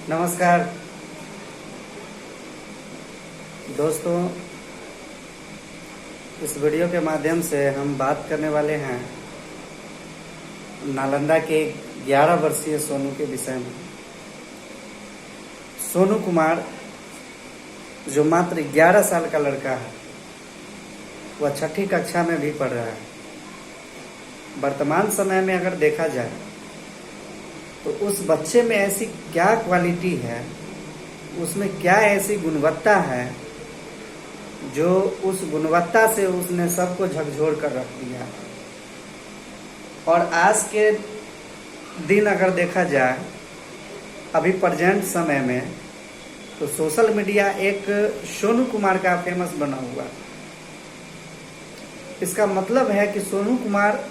नमस्कार दोस्तों, इस वीडियो के माध्यम से हम बात करने वाले हैं नालंदा के 11 वर्षीय सोनू के विषय में। सोनू कुमार जो मात्र 11 साल का लड़का है, वह 6ठी कक्षा में भी पढ़ रहा है। वर्तमान समय में अगर देखा जाए तो उस बच्चे में ऐसी क्या क्वालिटी है, उसमें क्या ऐसी गुणवत्ता है जो उस गुणवत्ता से उसने सबको झकझोर कर रख दिया। और आज के दिन अगर देखा जाए, अभी प्रेजेंट समय में, तो सोशल मीडिया एक सोनू कुमार का फेमस बना हुआ। इसका मतलब है कि सोनू कुमार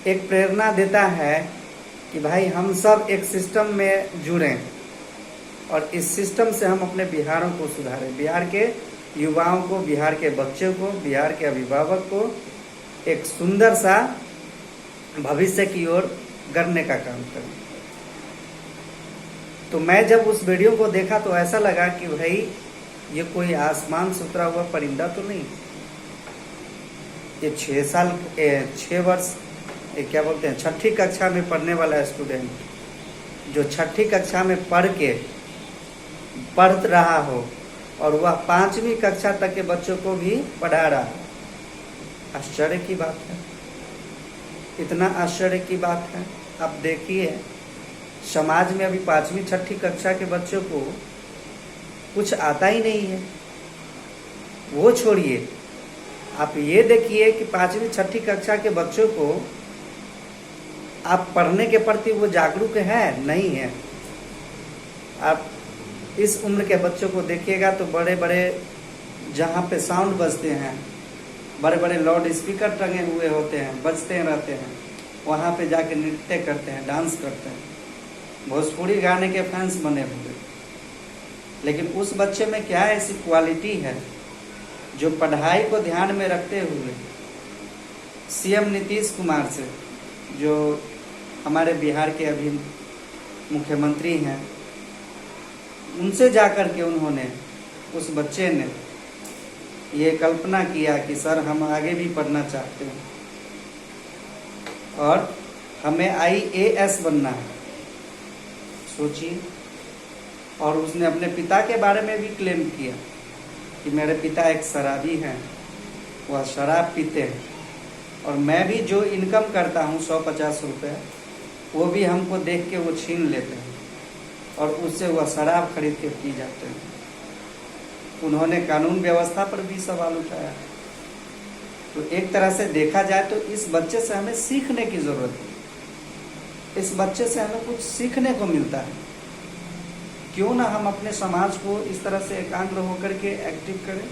एक प्रेरणा देता है कि भाई हम सब एक सिस्टम में जुड़ें और इस सिस्टम से हम अपने बिहारों को सुधारें, बिहार के युवाओं को, बिहार के बच्चों को, बिहार के अभिभावक को एक सुंदर सा भविष्य की ओर गढ़ने का काम करें। तो मैं जब उस वीडियो को देखा तो ऐसा लगा कि भाई ये कोई आसमान से उतरा हुआ परिंदा तो नहीं। ये 6 वर्ष क्या बोलते हैं, 6ठी कक्षा में पढ़ने वाला स्टूडेंट जो 6ठी कक्षा में पढ़ रहा हो और वह 5वीं कक्षा तक के बच्चों को भी पढ़ा रहा है। आश्चर्य की बात है, इतना आश्चर्य की बात है। अब देखिए, समाज में अभी 5वीं 6ठी कक्षा के बच्चों को कुछ आता ही नहीं है। वो छोड़िए, आप ये देखिए कि 5वीं 6ठी कक्षा के बच्चों को आप पढ़ने के प्रति वो जागरूक है नहीं है। आप इस उम्र के बच्चों को देखिएगा तो बड़े बड़े जहाँ पे साउंड बजते हैं, बड़े बड़े लाउड स्पीकर टंगे हुए होते हैं, बजते रहते हैं, वहाँ पे जाके नृत्य करते हैं, डांस करते हैं, भोजपुरी गाने के फैंस बने हुए। लेकिन उस बच्चे में क्या ऐसी क्वालिटी है जो पढ़ाई को ध्यान में रखते हुए सीएम नीतीश कुमार से, जो हमारे बिहार के अभी मुख्यमंत्री हैं, उनसे जाकर के उन्होंने, उस बच्चे ने ये कल्पना किया कि सर हम आगे भी पढ़ना चाहते हैं और हमें IAS बनना है। सोचिए, और उसने अपने पिता के बारे में भी क्लेम किया कि मेरे पिता एक शराबी हैं, वह शराब पीते हैं और मैं भी जो इनकम करता हूँ 150 रुपये, वो भी हमको देख के वो छीन लेते हैं और उससे वह शराब खरीद के पी जाते हैं। उन्होंने कानून व्यवस्था पर भी सवाल उठाया। तो एक तरह से देखा जाए तो इस बच्चे से हमें सीखने की ज़रूरत है। इस बच्चे से हमें कुछ सीखने को मिलता है। क्यों ना हम अपने समाज को इस तरह से एकाग्र होकर के एक्टिव करें।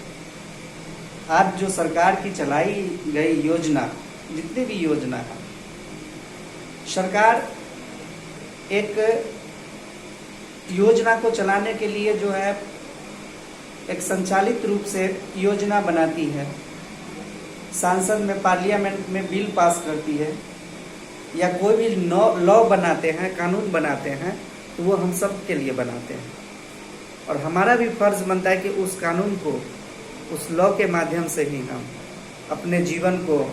आज जो सरकार की चलाई गई योजना, जितनी भी योजना है, सरकार एक योजना को चलाने के लिए जो है एक संचालित रूप से योजना बनाती है, संसद में, पार्लियामेंट में बिल पास करती है, या कोई भी लॉ बनाते हैं, कानून बनाते हैं, तो वो हम सब के लिए बनाते हैं। और हमारा भी फर्ज बनता है कि उस कानून को, उस लॉ के माध्यम से ही हम अपने जीवन को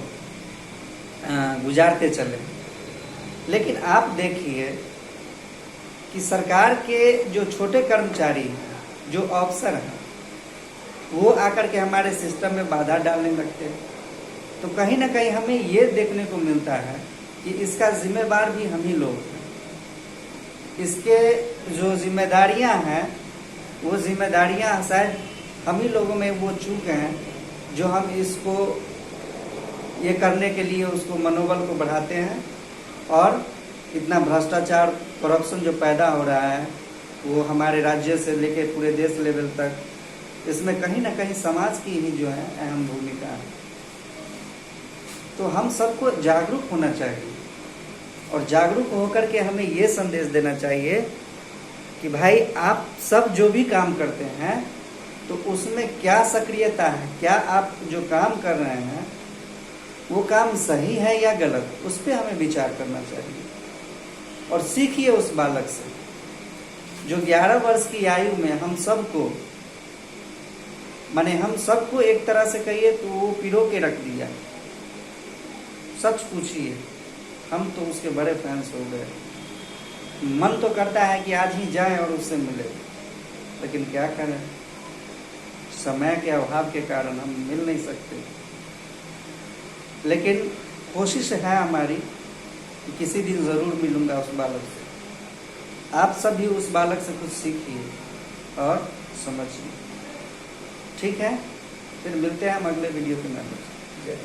गुजारते चलें। लेकिन आप देखिए कि सरकार के जो छोटे कर्मचारी हैं, जो अफसर हैं, वो आकर के हमारे सिस्टम में बाधा डालने लगते हैं। तो कहीं ना कहीं हमें ये देखने को मिलता है कि इसका जिम्मेदार भी हम ही लोग हैं। इसके जो जिम्मेदारियां हैं, वो जिम्मेदारियां शायद हम ही लोगों में वो चूक हैं, जो हम इसको ये करने के लिए उसको मनोबल को बढ़ाते हैं। और इतना भ्रष्टाचार, करप्शन जो पैदा हो रहा है, वो हमारे राज्य से लेके पूरे देश लेवल तक, इसमें कहीं ना कहीं समाज की ही जो है अहम भूमिका है। तो हम सबको जागरूक होना चाहिए और जागरूक होकर के हमें ये संदेश देना चाहिए कि भाई आप सब जो भी काम करते हैं तो उसमें क्या सक्रियता है, क्या आप जो काम कर रहे हैं वो काम सही है या गलत, उस पर हमें विचार करना चाहिए। और सीखिए उस बालक से जो 11 वर्ष की आयु में हम सबको, माने हम सबको एक तरह से कहिए तो वो पिरो के रख दिया। सच पूछिए, हम तो उसके बड़े फैंस हो गए। मन तो करता है कि आज ही जाएं और उससे मिले, लेकिन क्या करें, समय के अभाव के कारण हम मिल नहीं सकते। लेकिन कोशिश है हमारी कि किसी दिन ज़रूर मिलूंगा उस बालक से। आप सभी उस बालक से कुछ सीखिए और समझिए। ठीक है, फिर मिलते हैं हम अगले वीडियो के माध्यम से। जय।